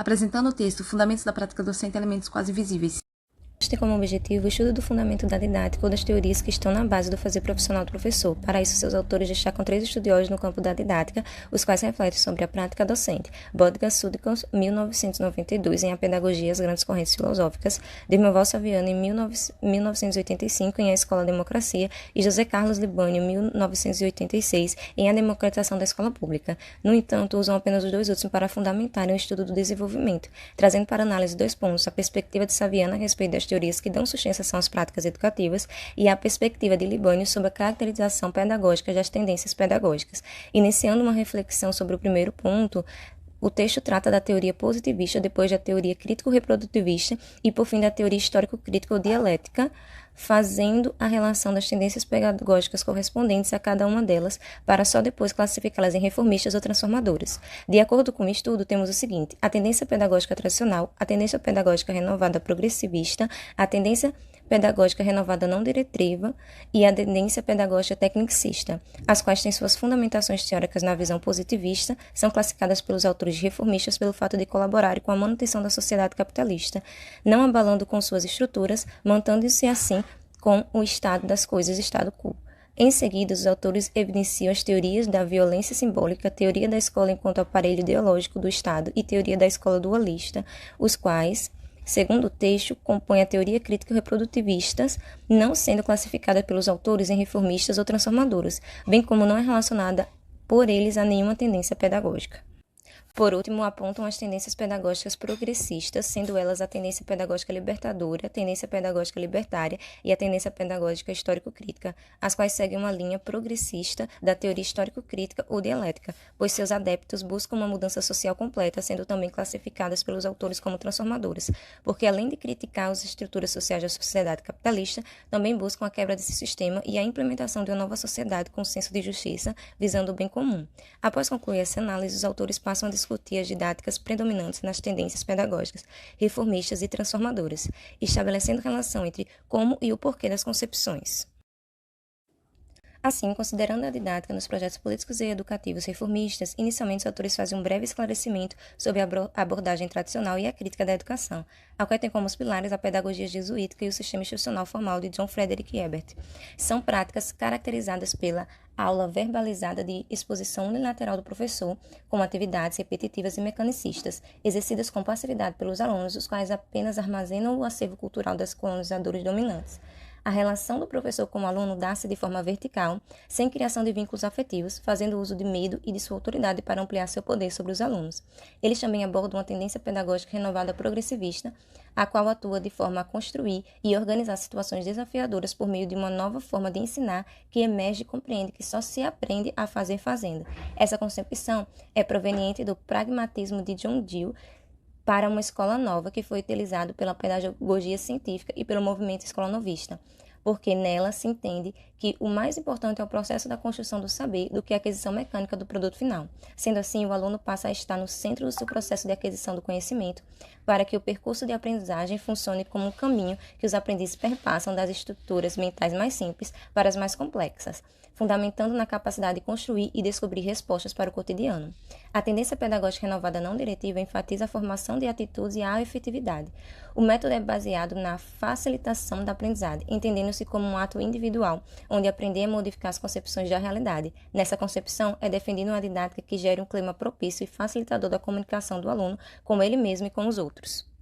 apresentando o texto Fundamentos da Prática Docente e Elementos Quase Visíveis. Tem como objetivo o estudo do fundamento da didática ou das teorias que estão na base do fazer profissional do professor. Para isso, seus autores destacam 3 estudiosos no campo da didática, os quais refletem sobre a prática docente. Bodgar Sudikos, 1992, em A Pedagogia e as Grandes Correntes Filosóficas, Dirmval Saviano, em 1985, em A Escola e a Democracia, e José Carlos Libânio, 1986, em A Democratização da Escola Pública. No entanto, usam apenas os 2 últimos para fundamentarem o estudo do desenvolvimento, trazendo para análise 2 pontos: a perspectiva de Saviano a respeito das teorias que dão sustentação às práticas educativas e a perspectiva de Libânio sobre a caracterização pedagógica das tendências pedagógicas. Iniciando uma reflexão sobre o primeiro ponto, o texto trata da teoria positivista, depois da teoria crítico-reprodutivista e, por fim, da teoria histórico-crítica ou dialética, fazendo a relação das tendências pedagógicas correspondentes a cada uma delas, para só depois classificá-las em reformistas ou transformadoras. De acordo com o estudo, temos o seguinte: a tendência pedagógica tradicional, a tendência pedagógica renovada progressivista, a tendência pedagógica renovada não diretiva e a tendência pedagógica tecnicista, as quais têm suas fundamentações teóricas na visão positivista, são classificadas pelos autores de reformistas pelo fato de colaborarem com a manutenção da sociedade capitalista, não abalando com suas estruturas, mantendo-se assim com o estado das coisas, estado quo. Em seguida, os autores evidenciam as teorias da violência simbólica, teoria da escola enquanto aparelho ideológico do Estado e teoria da escola dualista, os quais, segundo o texto, compõem a teoria crítica reprodutivista, não sendo classificada pelos autores em reformistas ou transformadoras, bem como não é relacionada por eles a nenhuma tendência pedagógica. Por último, apontam as tendências pedagógicas progressistas, sendo elas a tendência pedagógica libertadora, a tendência pedagógica libertária e a tendência pedagógica histórico-crítica, as quais seguem uma linha progressista da teoria histórico-crítica ou dialética, pois seus adeptos buscam uma mudança social completa, sendo também classificadas pelos autores como transformadoras, porque além de criticar as estruturas sociais da sociedade capitalista, também buscam a quebra desse sistema e a implementação de uma nova sociedade com senso de justiça, visando o bem comum. Após concluir essa análise, os autores passam a discutir as didáticas predominantes nas tendências pedagógicas, reformistas e transformadoras, estabelecendo relação entre como e o porquê das concepções. Assim, considerando a didática nos projetos políticos e educativos reformistas, inicialmente os autores fazem um breve esclarecimento sobre a abordagem tradicional e a crítica da educação, a qual tem como os pilares a pedagogia jesuítica e o sistema institucional formal de John Frederick Ebert. São práticas caracterizadas pela aula verbalizada de exposição unilateral do professor, com atividades repetitivas e mecanicistas, exercidas com passividade pelos alunos, os quais apenas armazenam o acervo cultural dos colonizadores dominantes. A relação do professor com o aluno dá-se de forma vertical, sem criação de vínculos afetivos, fazendo uso de medo e de sua autoridade para ampliar seu poder sobre os alunos. Eles também abordam uma tendência pedagógica renovada progressivista, a qual atua de forma a construir e organizar situações desafiadoras por meio de uma nova forma de ensinar que emerge e compreende que só se aprende a fazer fazendo. Essa concepção é proveniente do pragmatismo de John Dewey, para uma escola nova que foi utilizado pela pedagogia científica e pelo movimento escola novista, porque nela se entende que o mais importante é o processo da construção do saber do que a aquisição mecânica do produto final. Sendo assim, o aluno passa a estar no centro do seu processo de aquisição do conhecimento, para que o percurso de aprendizagem funcione como um caminho que os aprendizes perpassam das estruturas mentais mais simples para as mais complexas, fundamentando na capacidade de construir e descobrir respostas para o cotidiano. A tendência pedagógica renovada não diretiva enfatiza a formação de atitudes e a efetividade. O método é baseado na facilitação da aprendizagem, entendendo-se como um ato individual, onde aprender é modificar as concepções da realidade. Nessa concepção, é defendida uma didática que gere um clima propício e facilitador da comunicação do aluno com ele mesmo e com os outros.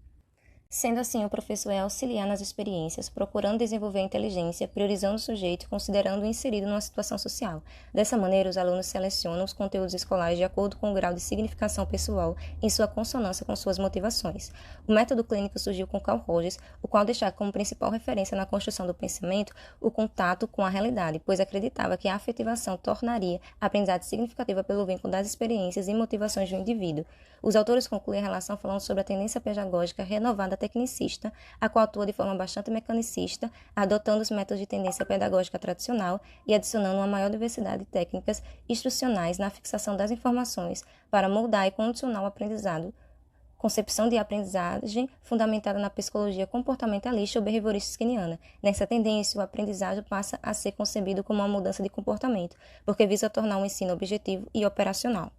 Sendo assim, o professor é auxiliar nas experiências, procurando desenvolver a inteligência, priorizando o sujeito e considerando-o inserido numa situação social. Dessa maneira, os alunos selecionam os conteúdos escolares de acordo com o grau de significação pessoal em sua consonância com suas motivações. O método clínico surgiu com Carl Rogers, o qual destaca como principal referência na construção do pensamento o contato com a realidade, pois acreditava que a afetivação tornaria a aprendizagem significativa pelo vínculo das experiências e motivações do indivíduo. Os autores concluem a relação falando sobre a tendência pedagógica renovada tecnicista, a qual atua de forma bastante mecanicista, adotando os métodos de tendência pedagógica tradicional e adicionando uma maior diversidade de técnicas instrucionais na fixação das informações para moldar e condicionar o aprendizado, concepção de aprendizagem fundamentada na psicologia comportamentalista ou behaviorista skinniana. Nessa tendência, o aprendizagem passa a ser concebido como uma mudança de comportamento, porque visa tornar o ensino objetivo e operacional.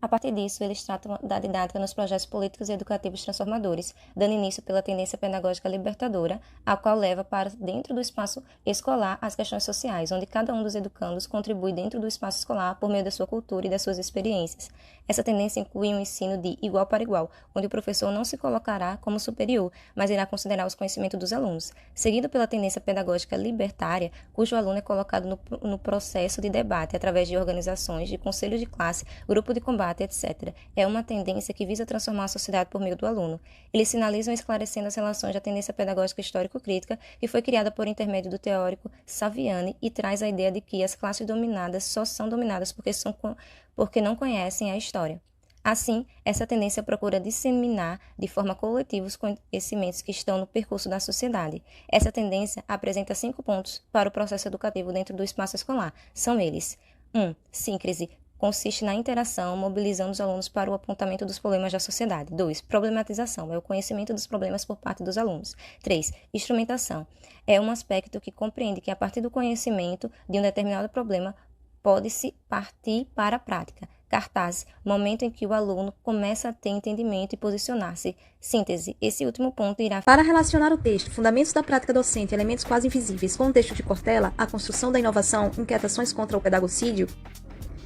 A partir disso, eles tratam da didática nos projetos políticos e educativos transformadores, dando início pela tendência pedagógica libertadora, a qual leva para dentro do espaço escolar as questões sociais, onde cada um dos educandos contribui dentro do espaço escolar por meio da sua cultura e das suas experiências. Essa tendência inclui um ensino de igual para igual, onde o professor não se colocará como superior, mas irá considerar os conhecimentos dos alunos, seguido pela tendência pedagógica libertária, cujo aluno é colocado no processo de debate através de organizações, de conselho de classe, grupo de combate, etc. É uma tendência que visa transformar a sociedade por meio do aluno. Eles sinalizam esclarecendo as relações da tendência pedagógica histórico-crítica, que foi criada por intermédio do teórico Saviani e traz a ideia de que as classes dominadas só são dominadas porque não conhecem a história. Assim, essa tendência procura disseminar de forma coletiva os conhecimentos que estão no percurso da sociedade. Essa tendência apresenta 5 pontos para o processo educativo dentro do espaço escolar. São eles: 1. Síncrese. Consiste na interação, mobilizando os alunos para o apontamento dos problemas da sociedade. 2. Problematização. É o conhecimento dos problemas por parte dos alunos. 3. Instrumentação. É um aspecto que compreende que, a partir do conhecimento de um determinado problema, pode-se partir para a prática. Cartaz, momento em que o aluno começa a ter entendimento e posicionar-se. Síntese, esse último ponto irá... Para relacionar o texto Fundamentos da Prática Docente, Elementos Quase Invisíveis, com o texto de Cortella, A Construção da Inovação, Inquietações contra o Pedagocídio,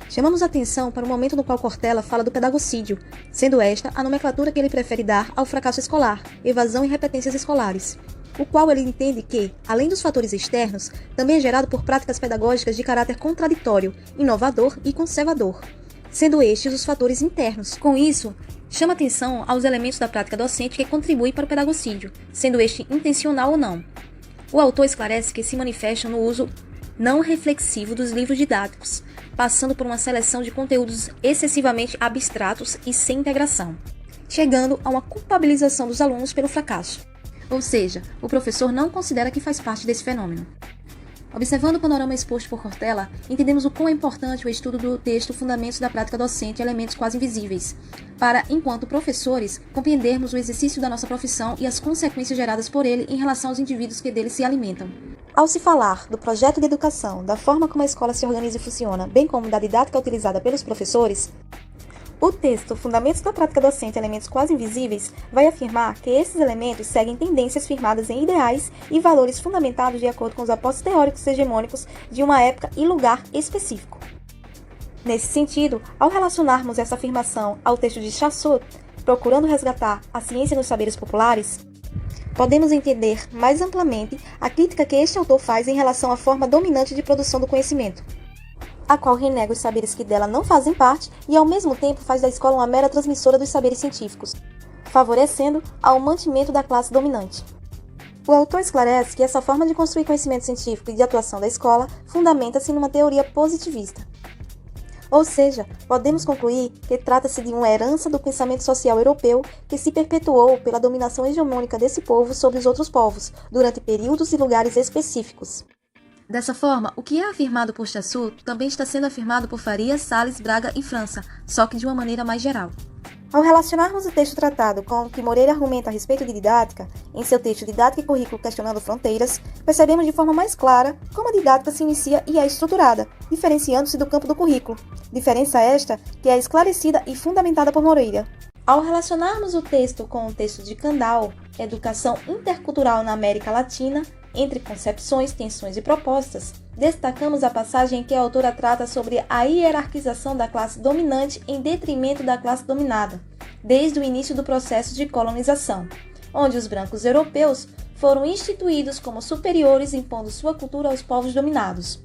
chamamos a atenção para o momento no qual Cortella fala do pedagocídio, sendo esta a nomenclatura que ele prefere dar ao fracasso escolar, evasão e repetências escolares, o qual ele entende que, além dos fatores externos, também é gerado por práticas pedagógicas de caráter contraditório, inovador e conservador, sendo estes os fatores internos. Com isso, chama atenção aos elementos da prática docente que contribuem para o pedagocídio, sendo este intencional ou não. O autor esclarece que se manifestam no uso não reflexivo dos livros didáticos, passando por uma seleção de conteúdos excessivamente abstratos e sem integração, chegando a uma culpabilização dos alunos pelo fracasso. Ou seja, o professor não considera que faz parte desse fenômeno. Observando o panorama exposto por Cortella, entendemos o quão é importante o estudo do texto Fundamentos da Prática Docente e Elementos Quase Invisíveis, para, enquanto professores, compreendermos o exercício da nossa profissão e as consequências geradas por ele em relação aos indivíduos que dele se alimentam. Ao se falar do projeto de educação, da forma como a escola se organiza e funciona, bem como da didática utilizada pelos professores, o texto Fundamentos da Prática Docente e Elementos Quase Invisíveis vai afirmar que esses elementos seguem tendências firmadas em ideais e valores fundamentados de acordo com os apostos teóricos hegemônicos de uma época e lugar específico. Nesse sentido, ao relacionarmos essa afirmação ao texto de Chassot, procurando resgatar a ciência nos saberes populares, podemos entender mais amplamente a crítica que este autor faz em relação à forma dominante de produção do conhecimento, a qual renega os saberes que dela não fazem parte e, ao mesmo tempo, faz da escola uma mera transmissora dos saberes científicos, favorecendo ao mantimento da classe dominante. O autor esclarece que essa forma de construir conhecimento científico e de atuação da escola fundamenta-se numa teoria positivista. Ou seja, podemos concluir que trata-se de uma herança do pensamento social europeu que se perpetuou pela dominação hegemônica desse povo sobre os outros povos, durante períodos e lugares específicos. Dessa forma, o que é afirmado por Chassot também está sendo afirmado por Farias, Salles, Braga e França, só que de uma maneira mais geral. Ao relacionarmos o texto tratado com o que Moreira argumenta a respeito de didática, em seu texto Didática e Currículo Questionando Fronteiras, percebemos de forma mais clara como a didática se inicia e é estruturada, diferenciando-se do campo do currículo, diferença esta que é esclarecida e fundamentada por Moreira. Ao relacionarmos o texto com o texto de Kandal, Educação Intercultural na América Latina, entre concepções, tensões e propostas, destacamos a passagem em que a autora trata sobre a hierarquização da classe dominante em detrimento da classe dominada, desde o início do processo de colonização, onde os brancos europeus foram instituídos como superiores impondo sua cultura aos povos dominados.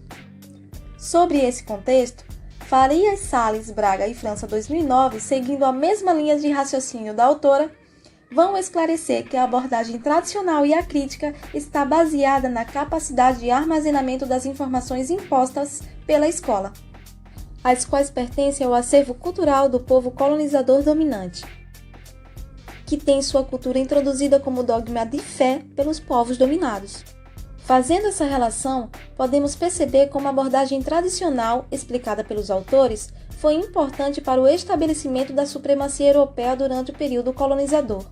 Sobre esse contexto, Farias, Salles, Braga e França 2009, seguindo a mesma linha de raciocínio da autora, vão esclarecer que a abordagem tradicional e a crítica está baseada na capacidade de armazenamento das informações impostas pela escola, as quais pertencem ao acervo cultural do povo colonizador dominante, que tem sua cultura introduzida como dogma de fé pelos povos dominados. Fazendo essa relação, podemos perceber como a abordagem tradicional, explicada pelos autores, foi importante para o estabelecimento da supremacia europeia durante o período colonizador.